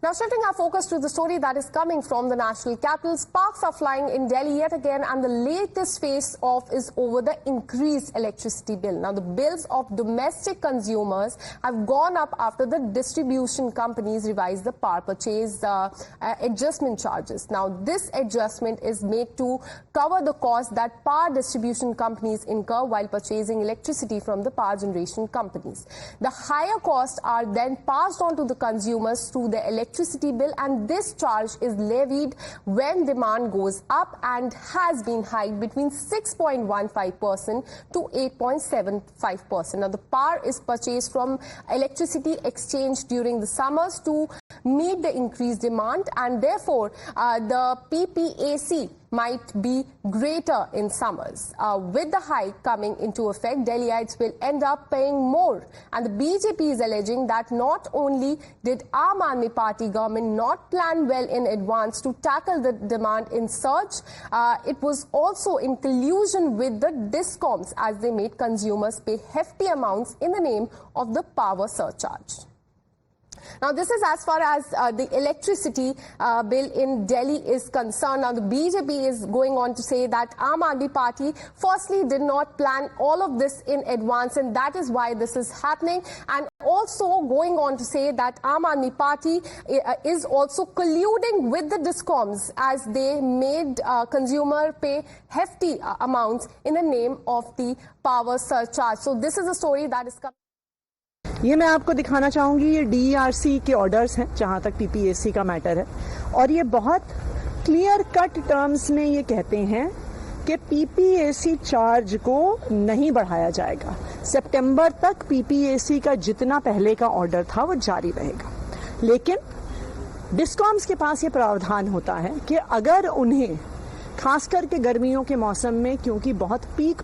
Now, shifting our focus to the story that is coming from the national capital, sparks are flying in Delhi yet again, and the latest face-off is over the increased electricity bill. Now, the bills of domestic consumers have gone up after the distribution companies revised the power purchase adjustment charges. Now, this adjustment is made to cover the cost that power distribution companies incur while purchasing electricity from the power generation companies. The higher costs are then passed on to the consumers through the electricity bill, and this charge is levied when demand goes up and has been hiked between 6.15% to 8.75%. Now, the power is purchased from electricity exchange during the summers to meet the increased demand, and therefore the PPAC might be greater in summers. With the hike coming into effect, Delhiites will end up paying more. And the BJP is alleging that not only did Aam Aadmi Party government not plan well in advance to tackle the demand in surge, it was also in collusion with the DISCOMs as they made consumers pay hefty amounts in the name of the power surcharge. Now, this is as far as the electricity bill in Delhi is concerned. Now, the BJP is going on to say that Aam Aadmi Party firstly did not plan all of this in advance, and that is why this is happening. And also going on to say that Aam Aadmi Party is also colluding with the DISCOMs as they made consumer pay hefty amounts in the name of the power surcharge. So this is a story that is coming. ये मैं आपको दिखाना चाहूंगी, ये DERC के orders हैं जहां तक PPAC का मैटर है, और ये बहुत क्लियर कट टर्म्स में ये कहते हैं कि PPAC चार्ज को नहीं बढ़ाया जाएगा। सितंबर तक PPAC का जितना पहले का ऑर्डर था वो जारी रहेगा, लेकिन डिस्कॉम्स के पास ये प्रावधान होता है कि अगर उन्हें खास करके गर्मियों के मौसम में, क्योंकि बहुत पीक